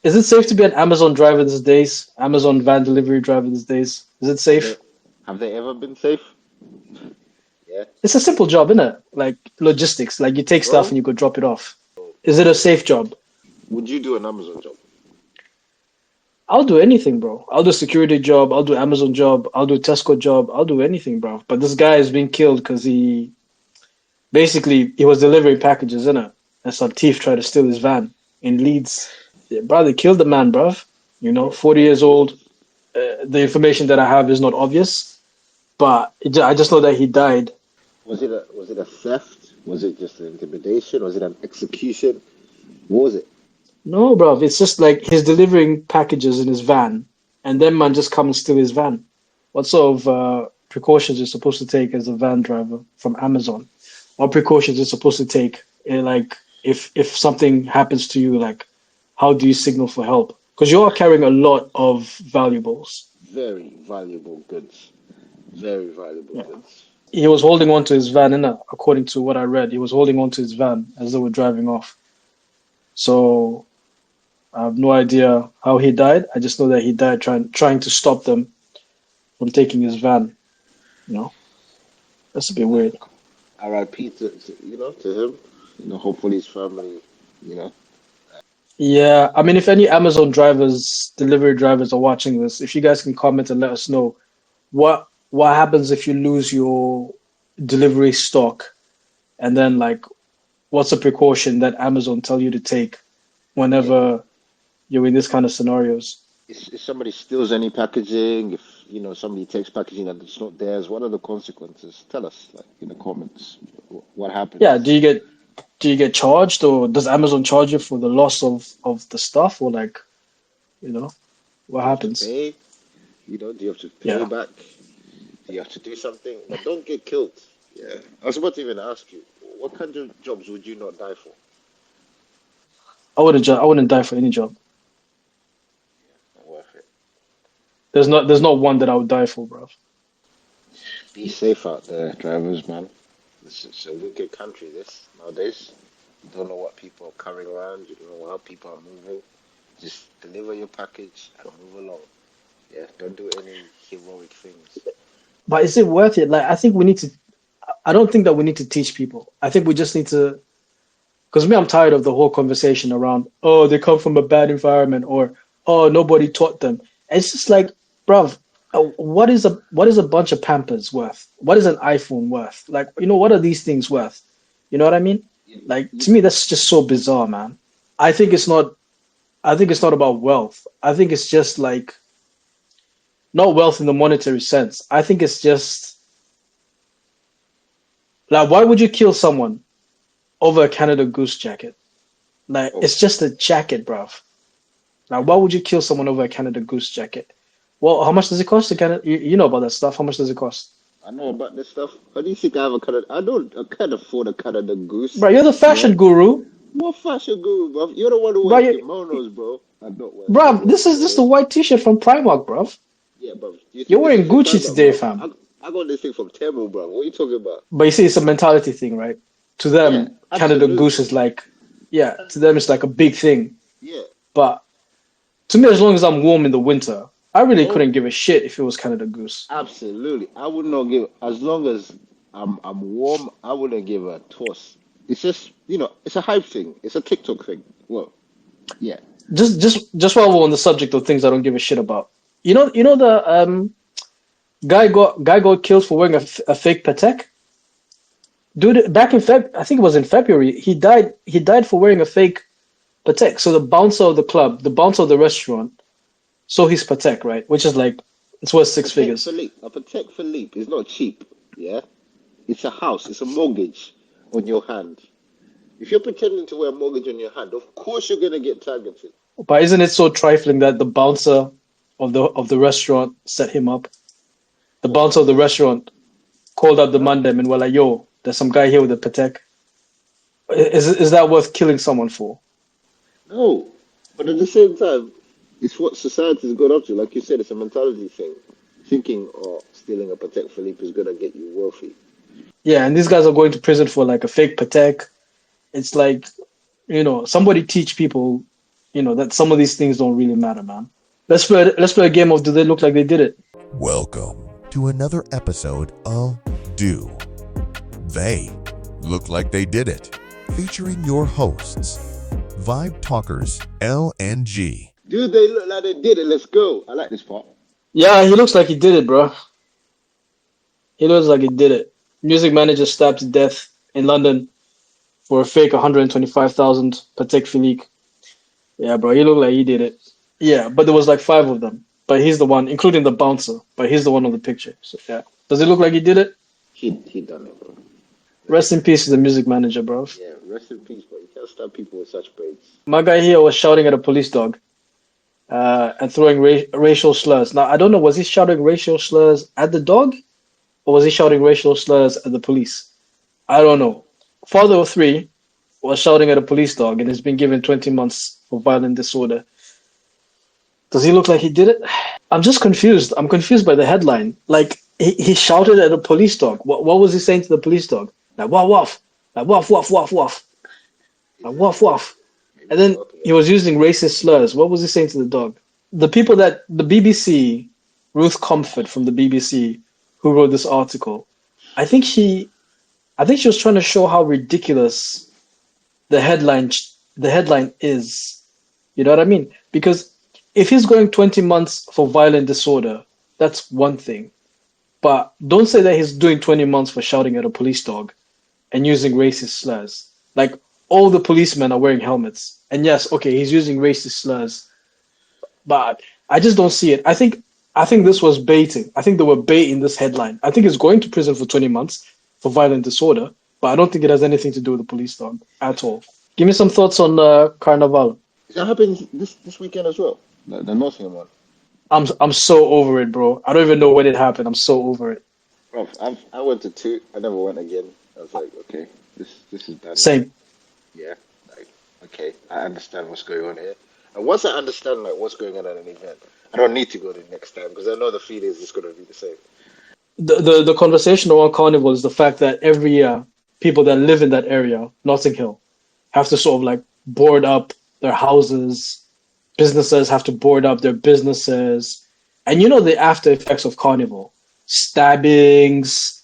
Is it safe to be an Amazon driver these days? Amazon van delivery driver these days? Is it Have safe? they have they ever been safe? Yeah, It's a simple job, isn't it? Like logistics. Like you take stuff and bro. you go drop it off. Is it a safe job? Would you do an Amazon job? I'll do anything, bro. I'll do a security job. I'll do Amazon job. I'll do a Tesco job. I'll do anything, bro. But this guy is being killed because he was delivering packages, innit? And some thief tried to steal his van in Leeds. Yeah, bro, they killed the man, bro. 40 years old. The information that I have is not obvious, but I just know that he died. Was it a theft? Was it just an intimidation? Was it an execution? What was it? No, bro, it's just like he's delivering packages in his van, and then man just come and steal his van. What sort of precautions you're supposed to take as a van driver from Amazon? What precautions you're supposed to take? Like if something happens to you, like how do you signal for help? Because you are carrying a lot of valuables. Very valuable goods. Very valuable Yeah. goods. He was holding on to his van, innit? According to what I read, he was holding on to his van as they were driving off. So I have no idea how he died. I just know that he died trying to stop them from taking his van. You know, that's a bit weird. R.I.P. to him. Hopefully his family. You know, Yeah, I mean, if any Amazon drivers, delivery drivers are watching this, if you guys can comment and let us know what happens if you lose your delivery stock, and then like what's a precaution that Amazon tell you to take yeah. whenever you're in this kind of scenarios. If somebody steals any packaging, if somebody takes packaging that's not theirs, what are the consequences? Tell us, like in the comments, what Yeah, happens. do you get charged, or does Amazon charge you for the loss of the stuff, or like, you know, what Do you have to happens? pay? Do you have to pay Yeah, back? Do you have to do something? But don't get killed. Yeah. I was about to even ask you, what kind of jobs would you not die for? I wouldn't die for any job. Not worth it. There's not one that I would die for, bro. Be safe out there, drivers, man. It's a wicked country, this, nowadays. You don't know what people are carrying around. You don't know how people are moving. Just deliver your package and move along. Yeah, don't do any heroic things. But is it worth it? Like, I think we need to. I don't think that we need to teach people. I think we just need to. Because me, I'm tired of the whole conversation around, oh, they come from a bad environment, or oh, nobody taught them. It's just like, bruv, what is a bunch of Pampers worth? What is an iPhone worth? Like, what are these things worth? You know what I mean? You, Like you, to me, that's just so bizarre, man. I think it's not. I think it's not about wealth. I think it's just like not wealth in the monetary sense. I think it's just like, why would you kill someone over a Canada Goose jacket? Like, oh, it's just a jacket, bruv. Like, why would you kill someone over a Canada Goose jacket? Well, how much does it cost to Canada? You know about that stuff. How much does it cost? I know about this stuff. How do you think I have a Canada? I can't afford a Canada Goose. Bro, you're the Yeah. fashion guru. What fashion guru, bro? You're the one who Bro, wears kimonos, bro. I don't wear bruv, this is just a kimonos. white t-shirt from Primark, bruv. Yeah, bro. Do you You're think this is wearing from Gucci Primark, today, bro? fam. I got this thing from Temu, bro. What are you talking about? But you see, it's a mentality thing, right? To Yeah, them, Canada Goose absolutely. is like, yeah, to them it's like a big thing. Yeah, But to me, as long as I'm warm in the winter, I really bro. couldn't give a shit if it was Canada Goose. Absolutely. I would not give as long as I'm warm. I wouldn't give a toss. It's just it's a hype thing. It's a TikTok thing. Well, yeah. Just while we're on the subject of things I don't give a shit about, you know the guy got killed for wearing a fake Patek. Dude, back in I think it was in February. He died for wearing a fake Patek. So the bouncer of the club, the bouncer of the restaurant, saw his Patek, right? Which is like it's worth six Patek figures. Philippe. A Patek Philippe is not cheap. Yeah, it's a house. It's a mortgage on your hand. If you're pretending to wear a mortgage on your hand, of course you're gonna get targeted. But isn't it so trifling that the bouncer of the restaurant set him up? The What? bouncer of the restaurant called up the mandem and were like, "Yo, there's some guy here with a Patek. Is that worth killing someone for?" No, but at the same time, it's what society's got up to. Like you said, it's a mentality thing. Thinking, oh, stealing a Patek Philippe is gonna get you wealthy. Yeah, and these guys are going to prison for like a fake Patek. It's like, somebody teach people that some of these things don't really matter, man. Let's play a game of do they look like they did it? Welcome to another episode of Do They Look Like They Did It? Featuring your hosts, Vibe Talkers L and G. Do they look like they did it? Let's go. I like this part. Yeah, he looks like he did it, bro. He looks like he did it. Music manager stabbed to death in London for a fake 125,000 Patek Philippe. Yeah, bro, he looked like he did it. Yeah, but there was like 5 of them. But he's the one, including the bouncer. But he's the one on the picture. So yeah, does it look like he did it? He done it, bro. Rest in peace to the music manager, bro. Yeah, rest in peace, bro. You can't stab people with such braids. My guy here was shouting at a police dog and throwing racial slurs. Now, I don't know, was he shouting racial slurs at the dog? Or was he shouting racial slurs at the police? I don't know. Father of 3 was shouting at a police dog and has been given 20 months for violent disorder. Does he look like he did it? I'm just confused. I'm confused by the headline. Like, he shouted at a police dog. What was he saying to the police dog? Like, woof, woof. Like, woof, woof, woof, woof. Like, woof, woof. And then he was using racist slurs. What was he saying to the dog? The BBC, Ruth Comfort from the BBC, who wrote this article, I think she was trying to show how ridiculous the headline is. You know what I mean? Because if he's going 20 months for violent disorder, that's one thing. But don't say that he's doing 20 months for shouting at a police dog and using racist slurs. Like, all the policemen are wearing helmets. And yes, okay, he's using racist slurs. But I just don't see it. I think this was baiting. I think they were baiting this headline. I think he's going to prison for 20 months for violent disorder, but I don't think it has anything to do with the police dog at all. Give me some thoughts on Carnival. Is that happening this weekend as well? The Nottingham one. I'm so over it, bro. I don't even know when it happened. I'm so over it. Bro, I went to 2. I never went again. I was like, okay, this is done. Same. Yeah, like, okay, I understand what's going on here. And once I understand like what's going on at an event, I don't need to go the next time because I know the feeling is just going to be the same. The conversation around Carnival is the fact that every year people that live in that area, Notting Hill, have to sort of like board up their houses. Businesses have to board up their businesses. And you know the after effects of Carnival. Stabbings,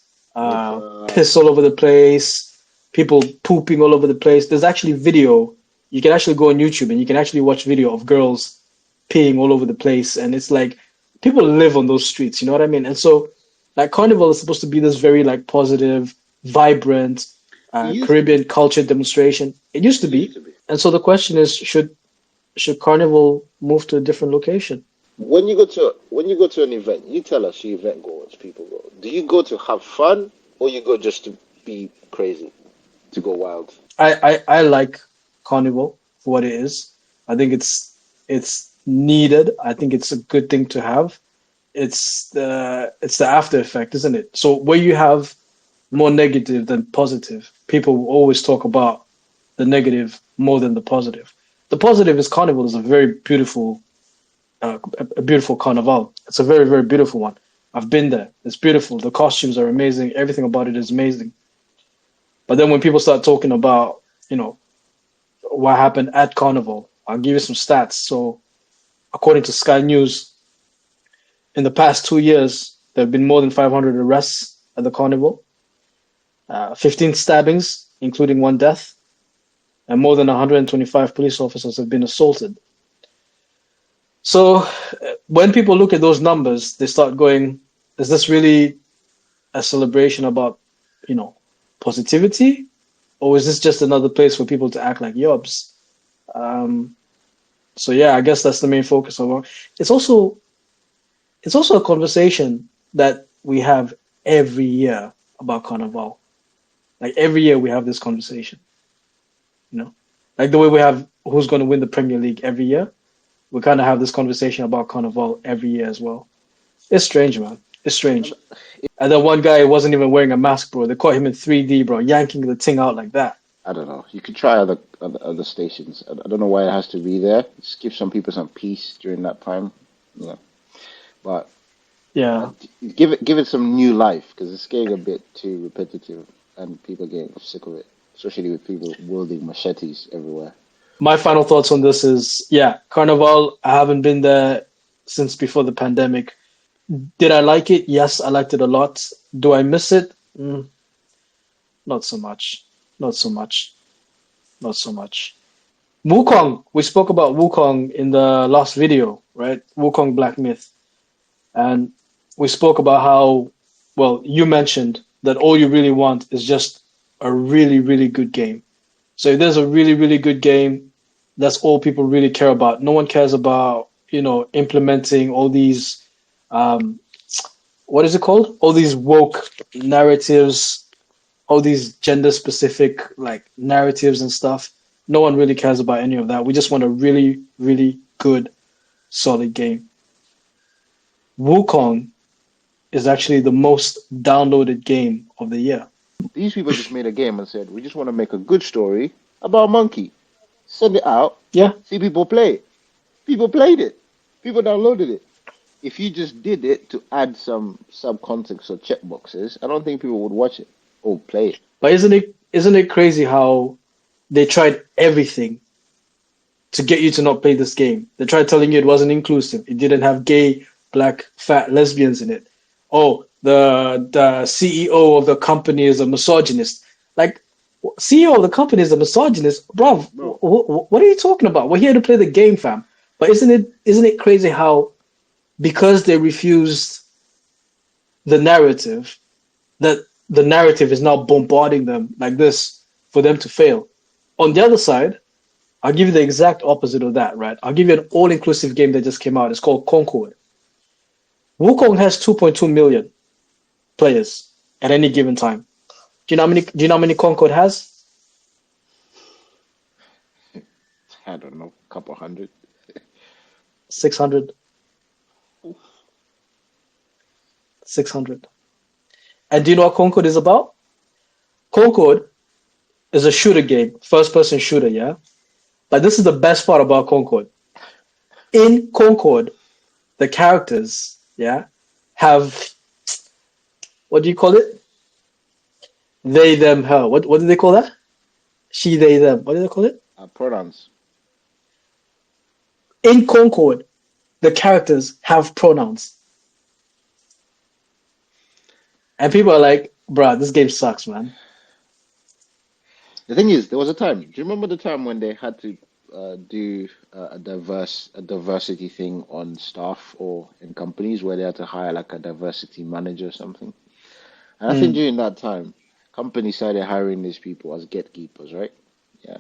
piss all over the place, people pooping all over the place. There's actually video. You can actually go on YouTube and you can actually watch video of girls peeing all over the place. And it's like people live on those streets, you know what I mean? And so like Carnival is supposed to be this very like positive, vibrant Caribbean culture demonstration. It used to be. And so the question is, should Carnival move to a different location? When you go to an event, you tell us, you event goers, people go. Do you go to have fun or you go just to be crazy, to go wild? I like Carnival for what it is. I think it's needed. I think it's a good thing to have. It's the after effect, isn't it? So where you have more negative than positive, people will always talk about the negative more than the positive. The positive is Carnival is a very beautiful, a beautiful carnival. It's a very, very beautiful one. I've been there. It's beautiful. The costumes are amazing. Everything about it is amazing. But then when people start talking about, what happened at Carnival, I'll give you some stats. So according to Sky News, in the past 2 years, there have been more than 500 arrests at the Carnival, 15 stabbings, including 1 death, and more than 125 police officers have been assaulted. So when people look at those numbers, they start going, is this really a celebration about, positivity? Or is this just another place for people to act like yobs? So yeah, I guess that's the main focus of it. It's also a conversation that we have every year about Carnival. Like every year we have this conversation. Like the way we have who's going to win the Premier League every year, we kind of have this conversation about Carnival every year as well. It's strange, man. It's strange. And then one guy wasn't even wearing a mask, bro. They caught him in 3D, bro, yanking the thing out like that. I don't know. You could try other stations. I don't know why it has to be there. Just give some people some peace during that time. Yeah. But yeah, give it some new life because it's getting a bit too repetitive and people are getting sick of it, especially with people wielding machetes everywhere. My final thoughts on this is, yeah, Carnival, I haven't been there since before the pandemic. Did I like it? Yes, I liked it a lot. Do I miss it? Not so much. Not so much. Not so much. Wukong, we spoke about Wukong in the last video, right? Wukong Black Myth. And we spoke about how, well, you mentioned that all you really want is just a really, really good game. So if there's a really, really good game, that's all people really care about. No one cares about, implementing all these, what is it called? All these woke narratives, all these gender specific like narratives and stuff. No one really cares about any of that. We just want a really, really good, solid game. Wukong is actually the most downloaded game of the year. These people just made a game and said, we just want to make a good story about a monkey. Send it out. Yeah. See people play it. People played it. People downloaded it. If you just did it to add some sub-context or checkboxes, I don't think people would watch it or play it. But isn't it crazy how they tried everything to get you to not play this game? They tried telling you it wasn't inclusive. It didn't have gay, black, fat, lesbians in it. Oh, the CEO of the company is a misogynist. Like, CEO of the company is a misogynist? Bruv, what are you talking about? We're here to play the game, fam. But isn't it crazy how, because they refused the narrative, that the narrative is now bombarding them like this for them to fail. On the other side, I'll give you the exact opposite of that, right? I'll give you an all-inclusive game that just came out. It's called Concord. Wukong has 2.2 million players at any given time. Do you know how many Concord has? I don't know, a couple hundred. 600. 600. And do you know what Concord is about? Concord is a shooter game, first-person shooter, yeah? But this is the best part about Concord. In Concord, the characters, yeah, have, what do you call it? They, them, her. What do they call that? She, they, them. What do they call it? Pronouns. In Concord, the characters have pronouns. And people are like, bruh, this game sucks, man. The thing is, there was a time. Do you remember the time when they had to do a diversity thing on staff or in companies where they had to hire like a diversity manager or something? And I think during that time, companies started hiring these people as gatekeepers, right? Yeah.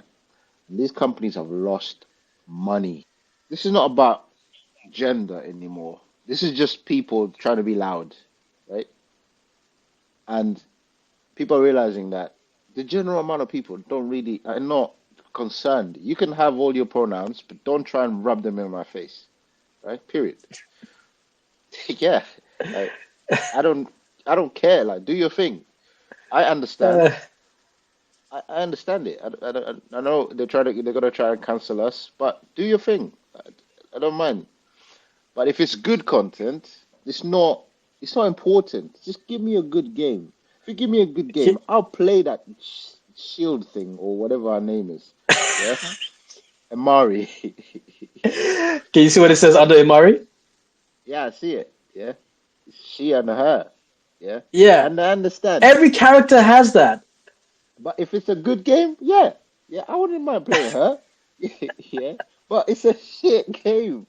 And these companies have lost money. This is not about gender anymore. This is just people trying to be loud, right? And people are realizing that the general amount of people are not concerned. You can have all your pronouns, but don't try and rub them in my face, right? Period. Yeah, like, I don't care. Like, do your thing. I understand. I understand it. I know they're gonna try and cancel us, but do your thing. I don't mind. But if it's good content, it's not important. Just give me a good game. If you give me a good game, I'll play that shield thing or whatever her name is. Yeah, Amari. Can you see what it says under Amari? Yeah, I see it. Yeah, she and her. Yeah. Yeah. And I understand. Every character has that. But if it's a good game, yeah, I wouldn't mind playing her. Yeah, but it's a shit game.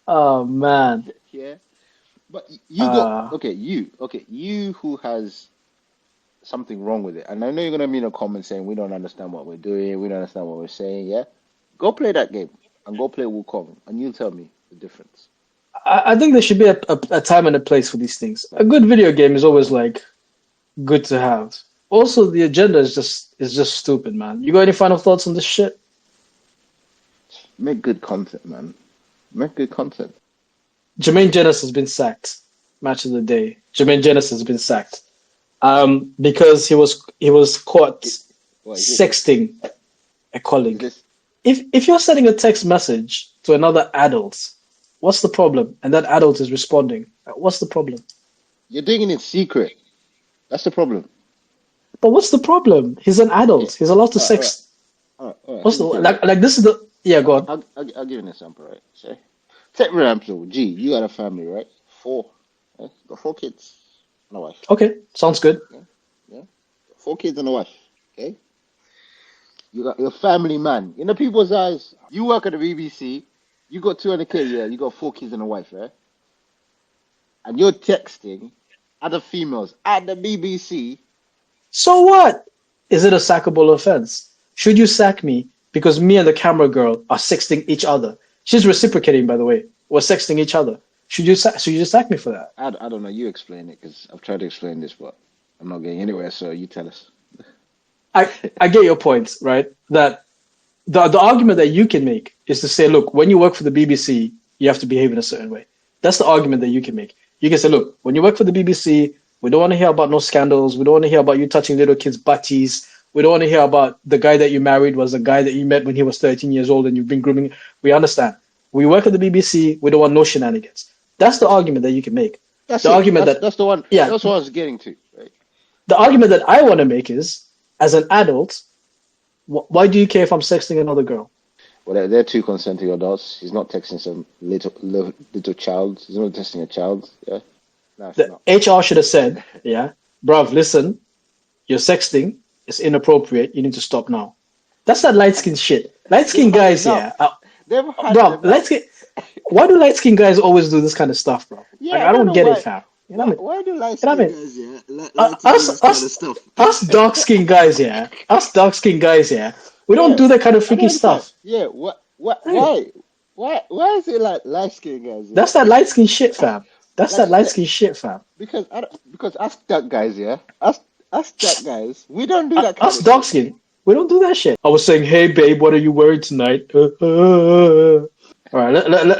Oh man. Yeah. But you who has something wrong with it, and I know you're gonna be in a comment saying we don't understand what we're doing, we don't understand what we're saying. Yeah, go play that game and go play Wukong, and you'll tell me the difference. I think there should be a time and a place for these things. A good video game is always like good to have. Also, the agenda is just stupid, man. You got any final thoughts on this shit? Make good content, man. Make good content. Jermaine Jenas has been sacked. Match of the day. Jermaine Jenas has been sacked. Because he was caught sexting a colleague. If you're sending a text message to another adult, what's the problem? And that adult is responding. What's the problem? You're doing it in secret. That's the problem. But what's the problem? He's an adult. He's allowed to sext. All right. What's Let the me tell you. like? This is the yeah. Go on. I'll give you an example, right? So, take for example, G, you got a family, right? Four. Right? Got 4 kids and a wife. Okay, sounds good. Yeah, yeah. 4 kids and a wife. Okay. You got your family man. In the people's eyes, you work at the BBC. You got 200K. Yeah. You got 4 kids and a wife, right? And you're texting other females at the BBC. So what? Is it a sackable offense? Should you sack me because me and the camera girl are sexting each other? She's reciprocating, by the way. We're sexting each other. Should you sack me for that? I don't know. You explain it because I've tried to explain this, but I'm not getting anywhere. So you tell us. I get your point, right? That the argument that you can make is to say, look, when you work for the BBC, you have to behave in a certain way. That's the argument that you can make. You can say, look, when you work for the BBC, we don't want to hear about no scandals. We don't want to hear about you touching little kids' butties. We don't want to hear about the guy that you married was a guy that you met when he was 13 years old and you've been grooming. We understand. We work at the BBC. We don't want no shenanigans. That's the argument that you can make. That's the it. argument That's the one. Yeah. That's what I was getting to. Right? The argument that I want to make is, as an adult, why do you care if I'm sexting another girl? Well, they're two consenting adults. He's not texting some little child. He's not texting a child. Yeah. No, The HR should have said, yeah, bruv, listen, you're sexting. It's inappropriate. You need to stop now. That's that light skin shit. Light skin guys, yeah. They've had Bro, enough. light skin. Why do light skin guys always do this kind of stuff, bro? Yeah, Like, I I don't don't know get why. it, fam. You know what I mean? Why do light You know skin what I mean? guys, yeah, like Uh, to do us- this kind us- of stuff? Us dark skin guys, yeah. Us dark skin guys, yeah. We don't Yeah, do that kind of I freaky don't understand. stuff. Yeah, why is it like light skin guys? Yeah? That's that light skin shit, fam. That's Like that light that- skin shit, fam. because us dark guys, yeah, us dark guys, we don't do that kind Us of dark shit. skin, we don't do that shit. I was saying, hey babe, what are you wearing tonight? All right,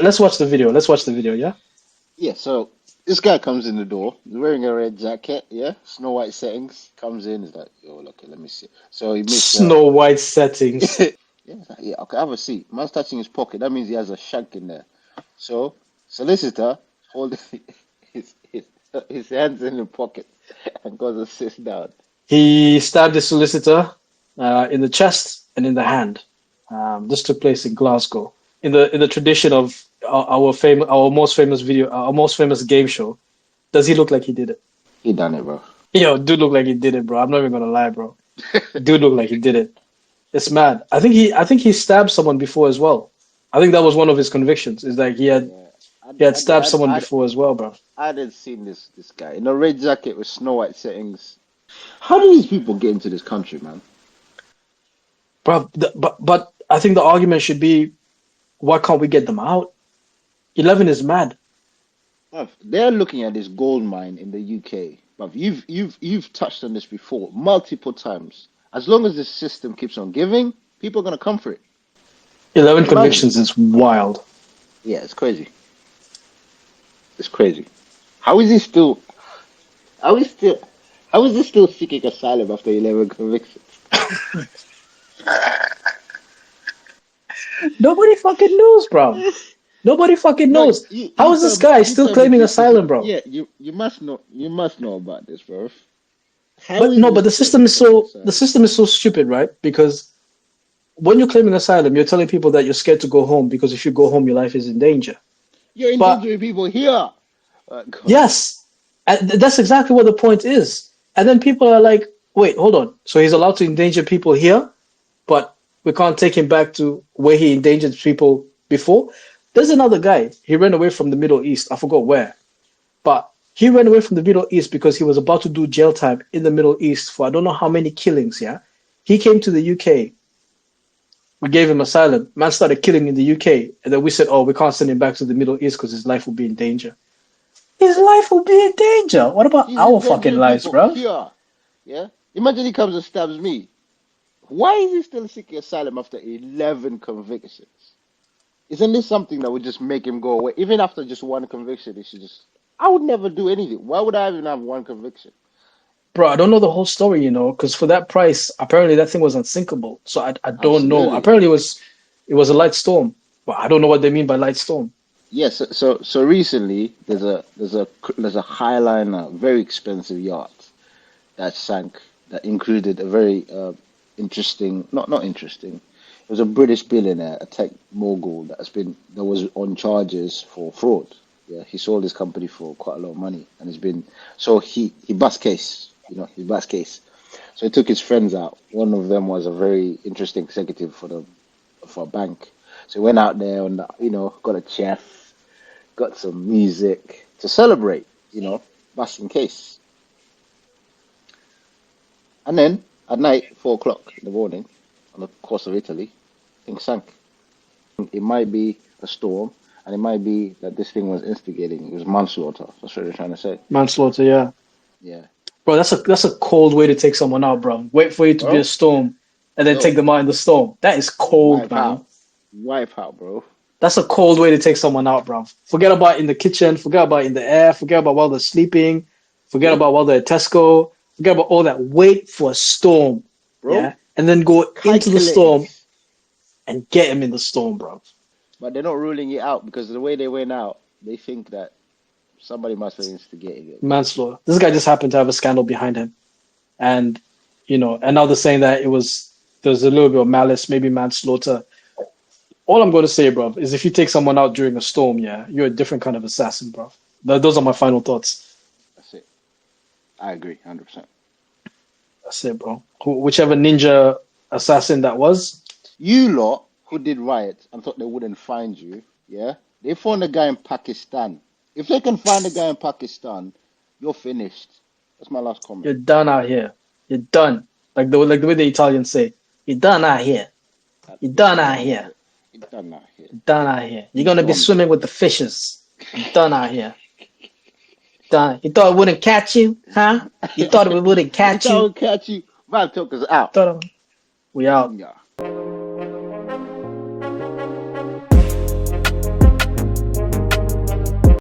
let's watch the video. Let's watch the video, yeah? Yeah, so this guy comes in the door, he's wearing a red jacket, yeah, Snow White settings, comes in, he's like, yo, okay, let me see. So he meets Snow White settings. yeah, he's like, yeah, okay, have a seat. Man's touching his pocket, that means he has a shank in there. So, solicitor, hold his hands in the pocket and goes and sits down. He stabbed the solicitor in the chest and in the hand. This took place in Glasgow. In the tradition of our most famous game show. Does he look like he did it? He done it, bro. Yo, dude look like he did it, bro. I'm not even gonna lie, bro. Dude look like he did it. It's mad. I think he stabbed someone before as well. I think that was one of his convictions. Is like he had stabbed someone before as well, bro. I hadn't seen this guy in a red jacket with Snow White settings. How do these people get into this country, man? Bro, but I think the argument should be, why can't we get them out? 11 is mad. Bruv, they're looking at this gold mine in the UK. Bruv, you've touched on this before multiple times. As long as this system keeps on giving, people are gonna come for it. 11 convictions is wild. Yeah, it's crazy. It's crazy. How is he still seeking asylum after 11 convictions? Nobody fucking knows, bro. Nobody fucking knows. How is this guy still claiming asylum, bro? Yeah, you must know about this, bro. But the system is so stupid, right? Because when you're claiming asylum, you're telling people that you're scared to go home because if you go home, your life is in danger. You're endangering people here. Yes, and that's exactly what the point is. And then people are like, wait, hold on. So he's allowed to endanger people here, but we can't take him back to where he endangered people before. There's another guy. He ran away from the Middle East. I forgot where. But he ran away from the Middle East because he was about to do jail time in the Middle East for I don't know how many killings, yeah? He came to the UK. We gave him asylum. Man started killing in the UK. And then we said, oh, we can't send him back to the Middle East because his life will be in danger. His life will be in danger. What about our fucking lives, bro? Here. Yeah? Imagine he comes and stabs me. Why is he still seeking asylum after 11 convictions? Isn't this something that would just make him go away? Even after just one conviction, he should just... I would never do anything. Why would I even have one conviction? Bro, I don't know the whole story, because for that price, apparently that thing was unsinkable. So I don't know. Absolutely. Apparently it was a light storm. But I don't know what they mean by light storm. Yes, so recently there's a Highliner, very expensive yacht that sank, that included a very interesting, not interesting, was a British billionaire, a tech mogul that was on charges for fraud. Yeah, he sold his company for quite a lot of money, and he bust case. He bust case. So he took his friends out. One of them was a very interesting executive for a bank. So he went out there and got a chef, got some music to celebrate. Busting case. And then at night, 4 o'clock in the morning, on the coast of Italy, things sank. It might be a storm, and it might be that this thing was instigating. It was manslaughter. That's what they're trying to say. Manslaughter, yeah. Yeah. Bro, that's a cold way to take someone out, bro. Wait for it to be a storm, and then take them out in the storm. That is cold, man. Wipe out, bro. That's a cold way to take someone out, bro. Forget about in the kitchen. Forget about in the air. Forget about while they're sleeping. Forget about while they're at Tesco. Forget about all that. Wait for a storm, bro. Yeah, and then go into the storm and get him in the storm, bro. But they're not ruling it out because the way they went out, they think that somebody must have instigated it. Manslaughter. This guy just happened to have a scandal behind him, and and now they're saying that there's a little bit of malice, maybe manslaughter. All I'm going to say, bro, is if you take someone out during a storm, yeah, you're a different kind of assassin, bro. Those are my final thoughts. That's it. I agree, 100%. That's it, bro. Whichever ninja assassin that was. You lot who did riots and thought they wouldn't find you, yeah? They found a guy in Pakistan. If they can find a guy in Pakistan, you're finished. That's my last comment. You're done out here. You're done. Like the way the Italians say, you're done out here. You're done out here. You're done out here. Done out here. You're going to be swimming with the fishes. You're done out here. Done. You thought it wouldn't catch you? Huh? You thought it wouldn't catch you? It wouldn't catch you. Vibe Talkers out. We out. Yeah.